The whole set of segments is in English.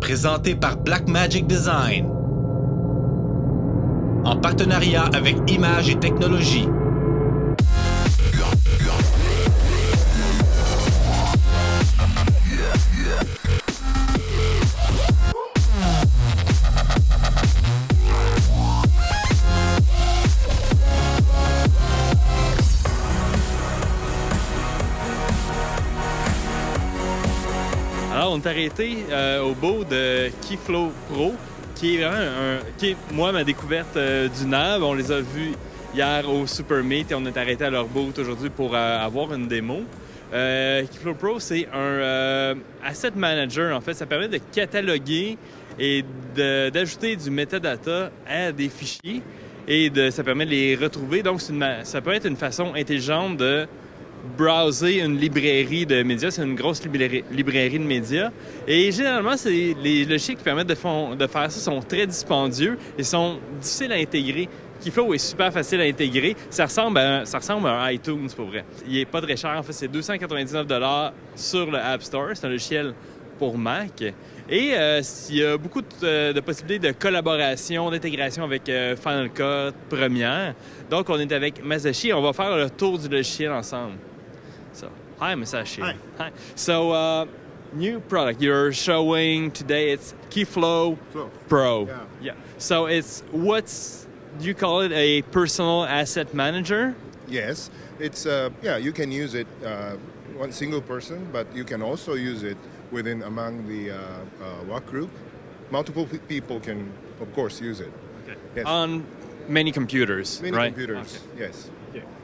présenté par Blackmagic Design, en partenariat avec Images et Technologies. Alors, on est arrêté au beau de KeyFlow Pro, qui est vraiment moi, ma découverte du NAB. On les a vus hier au Super Meet et on est arrêté à leur boot aujourd'hui pour avoir une démo. KeyFlow Pro, c'est un asset manager. En fait, ça permet de cataloguer et d'ajouter du métadata à des fichiers et ça permet de les retrouver. Donc, ça peut être une façon intelligente de browser une librairie de médias. C'est une grosse librairie de médias. Et généralement, les logiciels qui permettent de faire ça sont très dispendieux et sont difficiles à intégrer. KeyFlow est super facile à intégrer. Ça ressemble à un iTunes, pour vrai. Il n'est pas très cher. En fait, c'est 299$ sur le App Store. C'est un logiciel pour Mac. Et il y a beaucoup de possibilités de collaboration, d'intégration avec Final Cut, Premiere. Donc, on est avec Masashi. On va faire le tour du logiciel ensemble. So, hi, Masashi. Hi. So, new product you're showing today, it's KeyFlow Pro. Yeah. So, do you call it a personal asset manager? Yes, it's you can use it one single person, but you can also use it among the work group. Multiple people can, of course, use it. Okay. Yes. On many computers, Many right? computers, Okay. yes.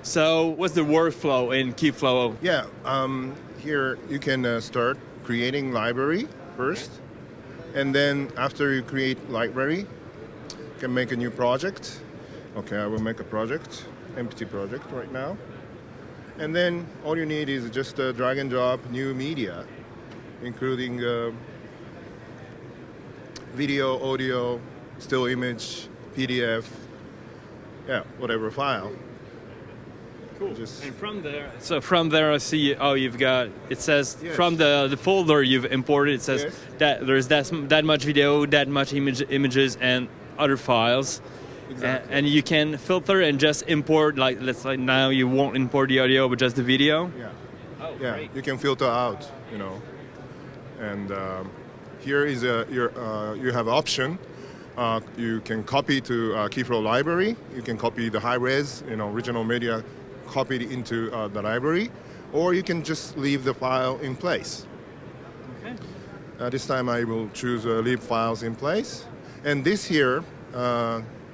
So, what's the workflow in KeyFlow? Yeah, here you can start creating library first, and then after you create library, you can make a new project. Okay, I will make a project, empty project right now. And then all you need is just drag and drop new media, including video, audio, still image, PDF, whatever file. Cool. And from there, I see. Oh, it says yes. From the folder you've imported. It says yes. that there's that much video, that much images, and other files. Exactly. And you can filter and just import. Like let's say now you won't import the audio, but just the video. Yeah. Oh, yeah. Great. You can filter out, And here is you have option. You can copy to KeyFlow library. You can copy the high-res, original media, copied into the library, or you can just leave the file in place. Okay. This time I will choose leave files in place. And this here,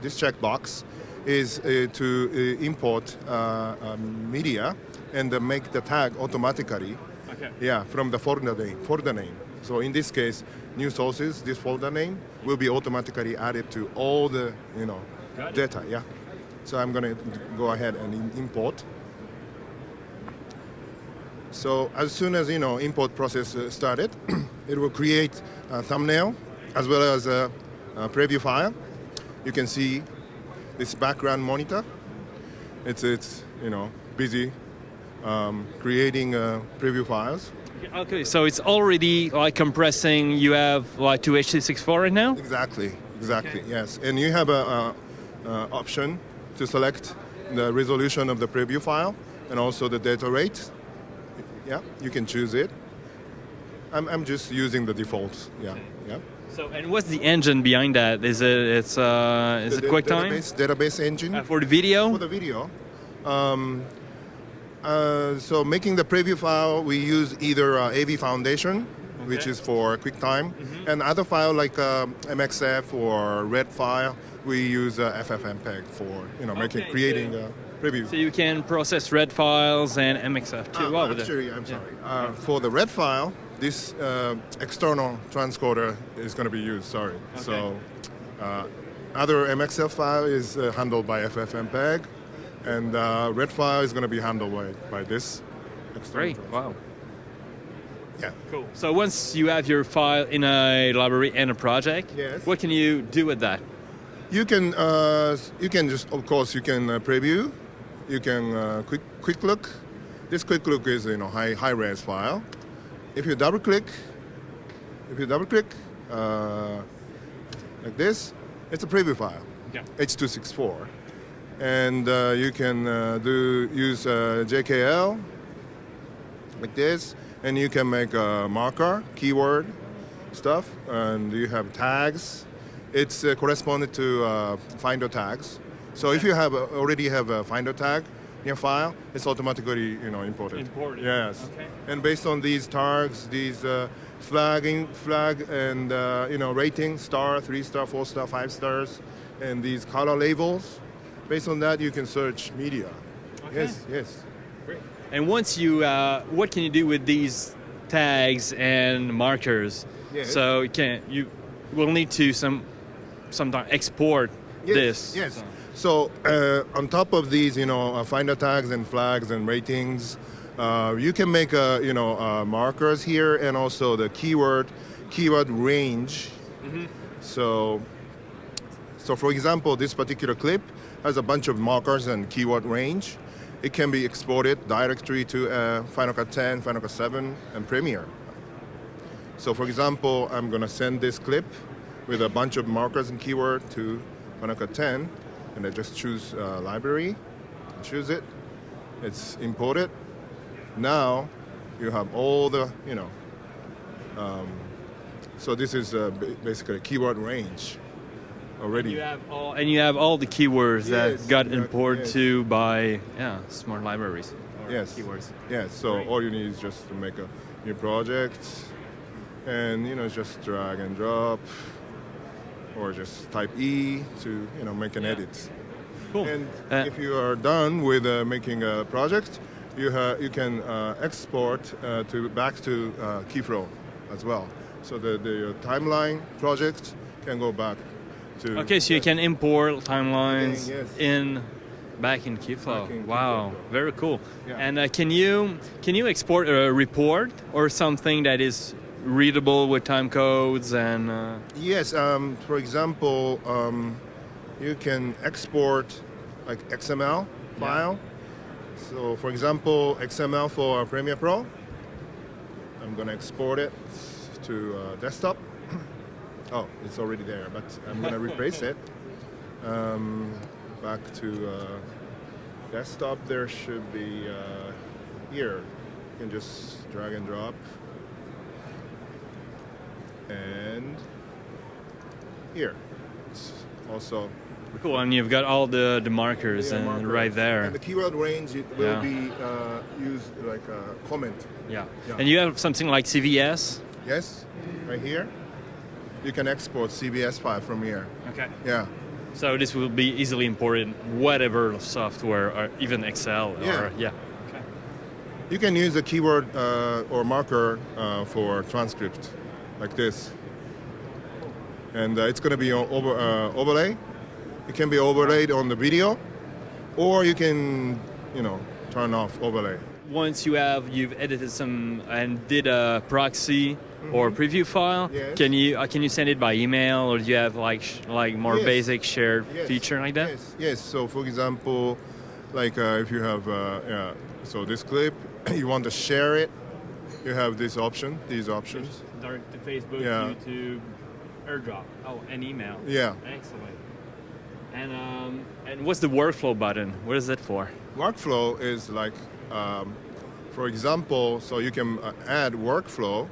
this checkbox, is to import media and make the tag automatically. Okay. Yeah, from the folder name. So in this case, new sources, this folder name will be automatically added to all the data. Yeah. So I'm going to go ahead and import. So as soon as import process started, it will create a thumbnail as well as a preview file. You can see this background monitor. It's busy creating preview files. Okay, so it's already compressing. You have to H.264 right now? Exactly, okay. Yes. And you have a option to select the resolution of the preview file and also the data rate. Yeah, you can choose it. I'm just using the default. Yeah, yeah. So, and what's the engine behind that? Is it QuickTime? Database engine for the video? For the video. So making the preview file, we use either AV Foundation, which is for QuickTime, and other file like MXF or Red file, we use FFmpeg for creating preview. So you can process Red files and MXF too. Actually, I'm sorry. For the Red file, this external transcoder is going to be used. Sorry. Okay. So other MXF file is handled by FFmpeg. And Red file is going to be handled by this. Great! Wow. Yeah. Cool. So once you have your file in a library and a project, yes. What can you do with that? You can just, of course, you can preview. You can quick look. This quick look is high res file. If you double click, like this. It's a preview file, Okay. H264, and you can use JKL like this, and you can make a marker, keyword stuff, and you have tags. It's corresponded to Finder tags. So if you have already have a Finder tag in your file, it's automatically imported. Imported. Yes. Okay. And based on these tags, these flag and rating, star, 3-star, 4-star, 5 stars, and these color labels. Based on that, you can search media. Okay. Yes. Great. And once you, what can you do with these tags and markers? Yes. So you will need to sometimes export this. Yes. So on top of these, Finder tags and flags and ratings, you can make markers here and also the keyword range. Mm-hmm. So for example, this particular clip has a bunch of markers and keyword range. It can be exported directly to Final Cut 10, Final Cut 7, and Premiere. So for example, I'm going to send this clip with a bunch of markers and keyword to Final Cut 10, and I just choose library, choose it. It's imported. Now you have all the, so this is basically a keyword range already. You have all the keywords Yes, that got exactly, imported yes. to by smart libraries. Or Yes. Keywords. Yes, so Great. all you need is just to make a new project and, just drag and drop or just type E to, make an edit. Cool. And if you are done with making a project, you can export back to KeyFlow as well. So the timeline project can go back to... Okay, so you can import timelines Yes. back in KeyFlow. Back in Wow, KeyFlow. very cool. Yeah. And can you export a report or something that is readable with time codes and? Yes, for example, you can export like XML file. So for example, XML for Premiere Pro. I'm going to export it to desktop. Oh, it's already there, but I'm going to replace it. Back to desktop, there should be here. You can just drag and drop. And here. It's also Cool, and you've got all the markers markers. right there. And the keyword range will be used like a comment. Yeah. Yeah. And you have something like CVS? Yes, right here. You can export CBS file from here. Okay. Yeah. So this will be easily imported in whatever software or even Excel or Yeah. Okay. You can use a keyword or marker for transcript, like this. And it's going to be overlay. It can be overlaid on the video, or you can, turn off overlay. Once you've edited some and did a proxy or preview file, Yes. can you send it by email, or do you have like more Yes. basic shared Yes. feature like that? Yes. So for example, like if you have so this clip, you want to share it, you have these options. Direct to Facebook, Yeah. YouTube, AirDrop. Oh, and email. Yeah. Excellent. And what's the workflow button? What is that for? Workflow is like, for example, so you can add workflow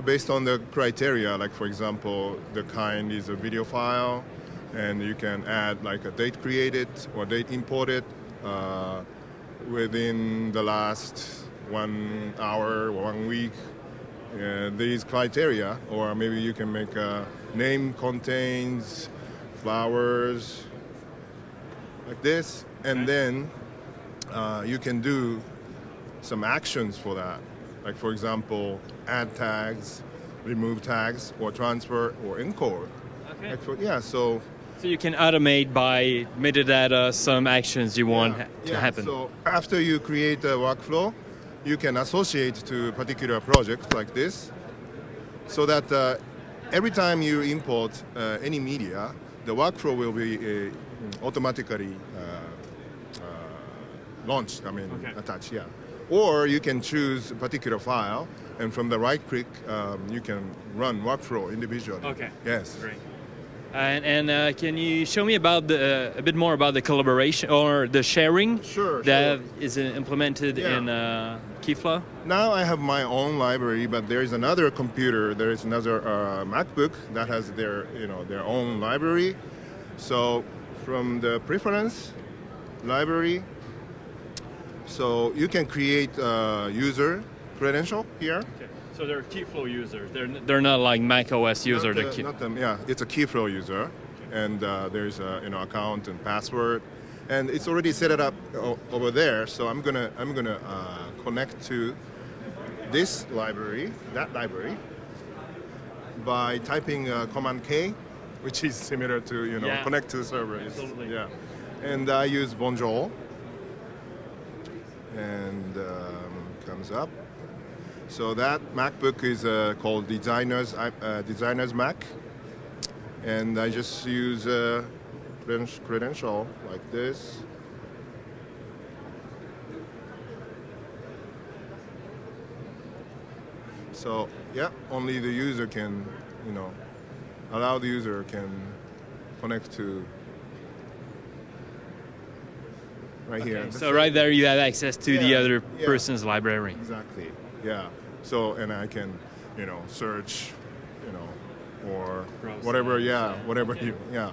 based on the criteria. Like for example, the kind is a video file, and you can add like a date created or date imported within the last 1 hour or 1 week. These criteria, or maybe you can make a name contains flowers like this, and then you can do some actions for that. Like for example, add tags, remove tags, or transfer or encode. Okay. So you can automate by metadata some actions you want to happen. So after you create a workflow, you can associate to a particular project like this, so that every time you import any media, the workflow will be automatically launched. Okay. Attached. Yeah. Or you can choose a particular file, and from the right click, you can run workflow individually. Okay. Yes. Great. And can you show me about a bit more about the collaboration or the sharing that is implemented in KeyFlow? Now I have my own library, but there is another computer. There is another MacBook that has their own library. So from the preference library, so you can create a user credential here. Okay. So they're KeyFlow users. They're not like Mac OS user. Yeah, it's a KeyFlow user, and there's a account and password, and it's already set it up over there. So I'm gonna connect to this library, that library, by typing Command K, which is similar to connect to the server. Absolutely. Yeah, and I use Bonjour, and comes up. So that MacBook is called Designer's Mac, and I just use a credential like this. So yeah, only the user can, allow the user can connect to right here. So right there you have access to the other person's library. Exactly. Yeah. So and I can, search, or whatever. Whatever. Yeah.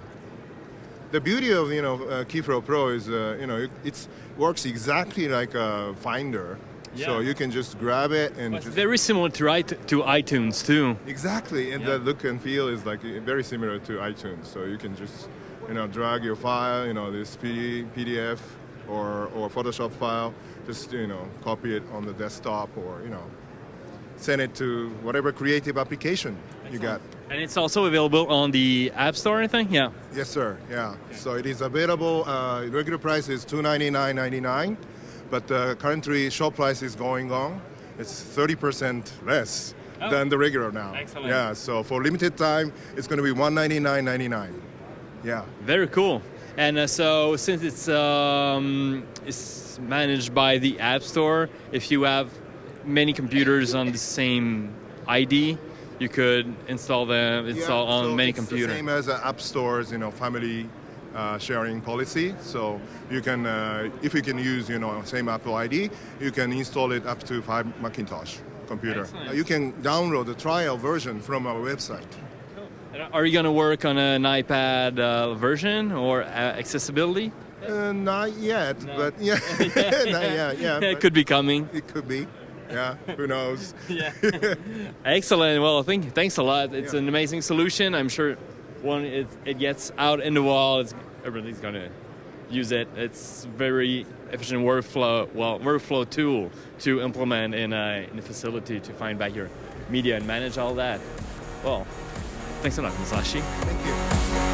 The beauty of KeyFlow Pro is it works exactly like a Finder. Yeah. So you can just grab it and it's very similar to iTunes too. Exactly, and the look and feel is like very similar to iTunes. So you can just drag your file, this PDF or Photoshop file, just copy it on the desktop or send it to whatever creative application you got. And it's also available on the App Store, I think. Yeah. Yes, sir. Yeah. Okay. So it is available. Regular price is $299.99. But currently, shop price is going on. It's 30% less than the regular now. Excellent. Yeah, so for limited time, it's going to be $199.99. Yeah. Very cool. And so since it's managed by the App Store, if you have many computers on the same ID, you could install on many computers. It's the same as App Store's, family sharing policy. So you can, if you can use, same Apple ID, you can install it up to 5 Macintosh computer. You can download the trial version from our website. Are you going to work on an iPad version or accessibility? Not yet, but yeah, not yet. It could be coming. It could be. Yeah, who knows? Yeah. Excellent. Well, thanks a lot. It's an amazing solution. I'm sure when it gets out in the wild, everybody's going to use it. It's very efficient workflow tool to implement in a facility to find back your media and manage all that. Well, thanks a lot, Masashi. Thank you.